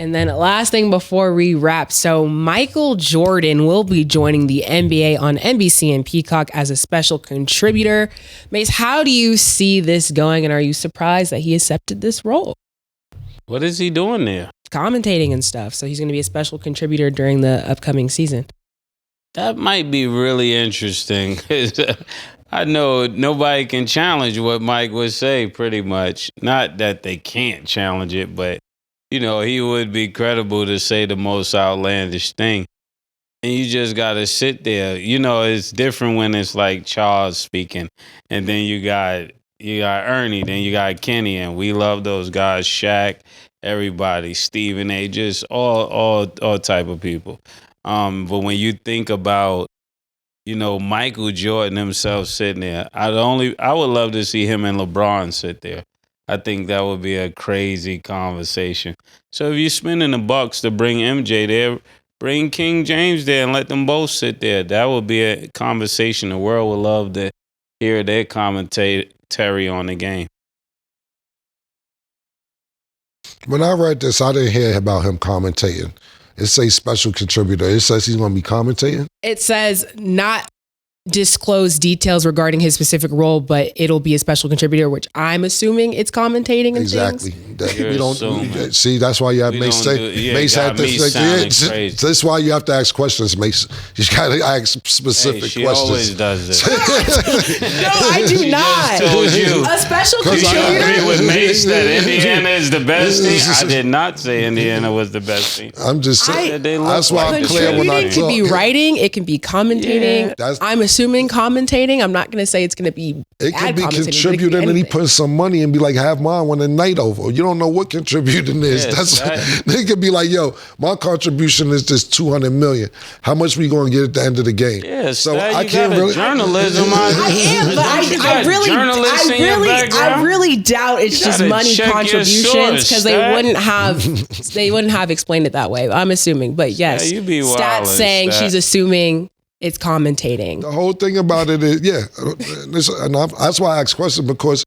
And then last thing before we wrap. So Michael Jordan will be joining the NBA on NBC and Peacock as a special contributor. Mase, how do you see this going? And are you surprised that he accepted this role? What is he doing there? Commentating and stuff. So he's going to be a special contributor during the upcoming season. That might be really interesting. I know nobody can challenge what Mike would say, pretty much. Not that they can't challenge it, but you know, he would be credible to say the most outlandish thing. And you just got to sit there. You know, it's different when it's like Charles speaking. And then you got Ernie, then you got Kenny. And we love those guys, Shaq, everybody, Stephen A., just all type of people. But when you think about, you know, Michael Jordan himself sitting there, I would love to see him and LeBron sit there. I think that would be a crazy conversation. So if you're spending the bucks to bring MJ there, bring King James there and let them both sit there. That would be a conversation the world would love to hear their commentary on the game. When I read this, I didn't hear about him commentating. It says special contributor. It says he's going to be commentating? It says not disclose details regarding his specific role, but it'll be a special contributor, which I'm assuming it's commentating and exactly. things. We don't see. That's why you have Mase say. Mase had this. That's why you have to ask questions, Mase. You got to ask specific she questions. Always does this. No, I do She not. just told you. A special Do you contributor. agree with Mase that Indiana is the best team? I did not say Indiana was the best team. I'm just saying. That's why I'm clear when I Contributing could be writing. It can be commentating. Yeah. I'm assuming commentating. I'm not going to say it's going to be It bad could be commentating, contributing but it and he could be put some money and be like, have mine when the night over. You don't know what contributing is. They could be like, yo, my contribution is just $200 million. How much we going to get at the end of the game? Yeah, so I you can't got really. journalism. I am, but I really doubt it's just money contributions because they wouldn't have explained it that way. I'm assuming, but yes, you be Stats saying she's assuming it's commentating. The whole thing about it is, that's why I ask questions, because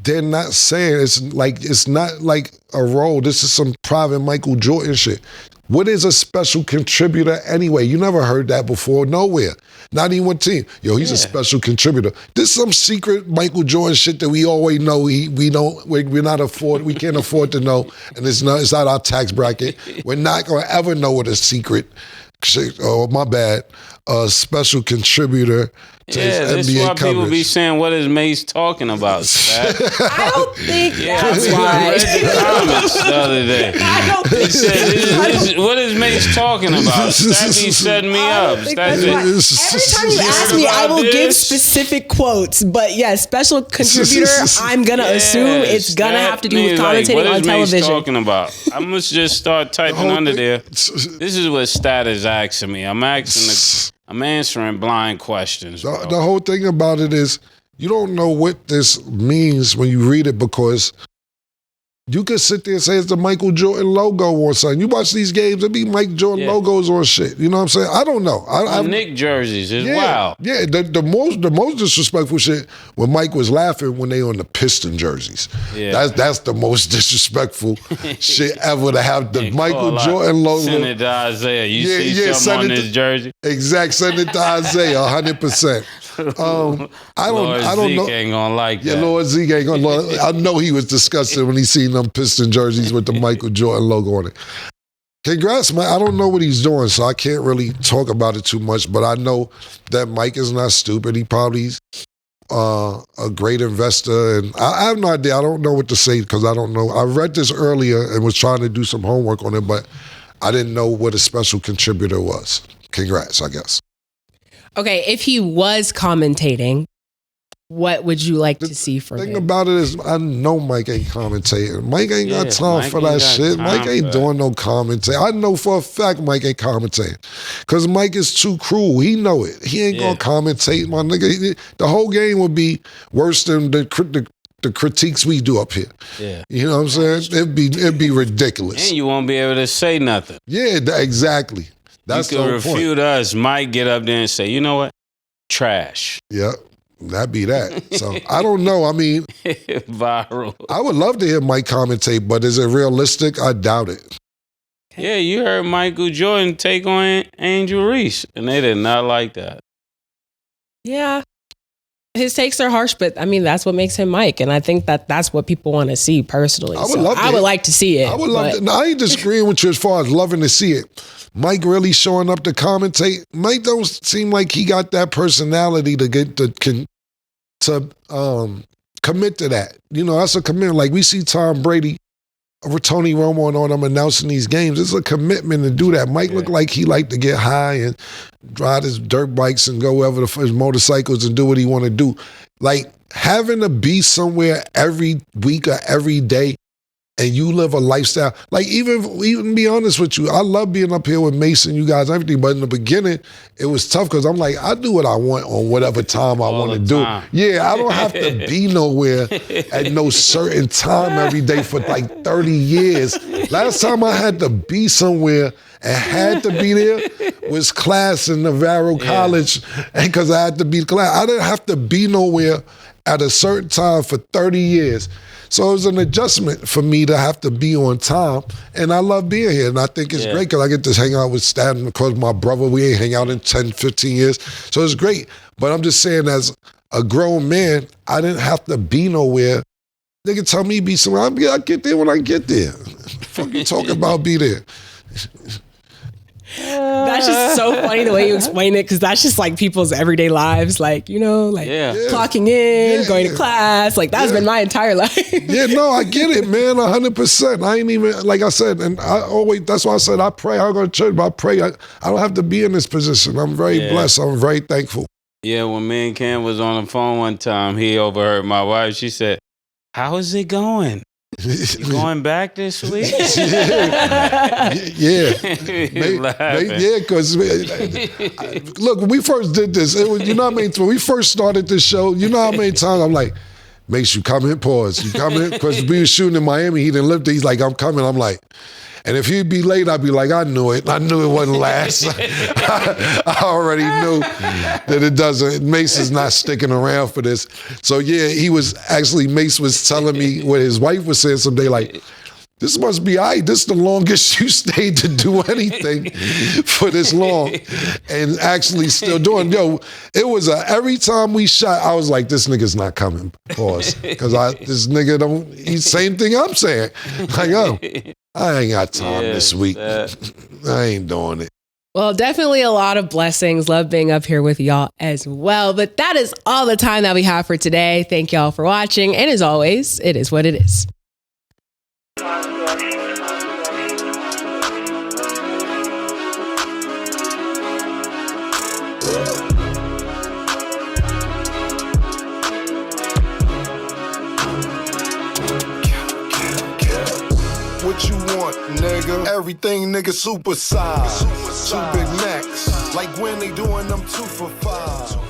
they're not saying it's not like a role. This is some private Michael Jordan shit. What is a special contributor anyway? You never heard that before, nowhere. Not even one team. Yo, he's a special contributor. This is some secret Michael Jordan shit that we always know. We can't afford to know, and it's not our tax bracket. We're not gonna ever know what a secret. Oh, my bad. Special contributor to his NBA coverage. People be saying, what is Mase talking about, I don't think that's I why. read the comments the other day. I don't think Said, what is Mace talking about? Stabby set me up. Every time you ask me, I will give specific quotes. But yes, special contributor, I'm going to assume it's going to have to do with commentating on television. What is Mace talking about? I must just start typing under there. This is what Stat is asking me. I'm answering blind questions. The whole thing about it is you don't know what this means when you read it, because you could sit there and say it's the Michael Jordan logo or something. You watch these games, it be Mike Jordan logos or shit. You know what I'm saying? I don't know. Nick jerseys is wild. Yeah, the most disrespectful shit when Mike was laughing when they on the Piston jerseys. Yeah. That's the most disrespectful shit ever, to have the Michael Jordan logo. Send it to Isaiah. You see something on this jersey? Exact. Send it to Isaiah, 100%. I don't know. Zeke ain't gonna like that. Yeah, Lord Zeke ain't gonna. I know he was disgusted when he seen them Piston jerseys with the Michael Jordan logo on it. Congrats, man. I don't know what he's doing, so I can't really talk about it too much, but I know that Mike is not stupid. He probably a great investor, and I have no idea. I don't know what to say because I don't know. I read this earlier and was trying to do some homework on it, but I didn't know what a special contributor was. Congrats, I guess. Okay, if he was commentating, what would you like to see from him? The thing about it is, I know Mike ain't commentating. Mike ain't got time for that shit. Mike ain't doing no commentating. I know for a fact Mike ain't commentating. Because Mike is too cruel. He know it. He ain't gonna commentate, my nigga. The whole game would be worse than the critiques we do up here. Yeah. You know what I'm saying? It'd be ridiculous. And you won't be able to say nothing. Yeah, exactly. That's you could refute us. Mike get up there and say, you know what? Trash. Yeah. That'd be that. So I don't know. I mean, Viral. I would love to hear Mike commentate, but is it realistic? I doubt it. Yeah, you heard Michael Jordan take on Angel Reese, and they did not like that. Yeah. His takes are harsh, but I mean, that's what makes him Mike. And I think that that's what people want to see personally. I would like to see it. I would love to. No, I ain't disagreeing with you as far as loving to see it. Mike really showing up to commentate. Mike don't seem like he got that personality to get to commit to that. You know, that's a commitment. Like we see Tom Brady or Tony Romo and all them announcing these games. It's a commitment to do that. Mike looked like he liked to get high and ride his dirt bikes and go wherever his motorcycles and do what he want to do. Like having to be somewhere every week or every day and you live a lifestyle. Like even be honest with you, I love being up here with Mason, you guys, everything. But in the beginning, it was tough because I'm like, I do what I want on whatever time I want to do. Yeah, I don't have to be nowhere at no certain time every day for like 30 years. Last time I had to be somewhere and had to be there was class in Navarro College, and because I had to be class. I didn't have to be nowhere at a certain time for 30 years. So it was an adjustment for me to have to be on time, and I love being here, and I think it's great because I get to hang out with Staten because my brother, we ain't hang out in 10, 15 years, so it's great. But I'm just saying, as a grown man, I didn't have to be nowhere. They could tell me be somewhere. I get there when I get there. Fuck you talking about be there. That's just so funny the way you explain it, because that's just like people's everyday lives, like, you know, like clocking in, going to class. Like that's been my entire life. Yeah, no, I get it, man, 100%. I ain't even, like I said, and I always, that's why I said I pray. I go to church, but I pray. I don't have to be in this position. I'm very blessed. I'm very thankful. Yeah, when me and Cam was on the phone one time, he overheard my wife. She said, "How is it going? You going back this week?" Yeah, because look, when we first did this, it was, you know how many when we first started this show, you know how many times I'm like, Mase, you come in, pause. You come in, because we were shooting in Miami. He didn't live there. He's like, I'm coming. I'm like, and if he'd be late, I'd be like, I knew it. I knew it wouldn't last. I already knew that it doesn't. Mase is not sticking around for this. So yeah, Mase was telling me what his wife was saying someday, like, this must be all right. This is the longest you stayed to do anything for this long and actually still doing. Yo, it was every time we shot, I was like, this nigga's not coming. Pause. Because this nigga he's same thing I'm saying. Like, oh, I ain't got time this week. I ain't doing it. Well, definitely a lot of blessings. Love being up here with y'all as well. But that is all the time that we have for today. Thank y'all for watching. And as always, it is what it is. What you want, nigga? Everything, nigga, super size. Two Big Macs, like when they doing them 2 for $5.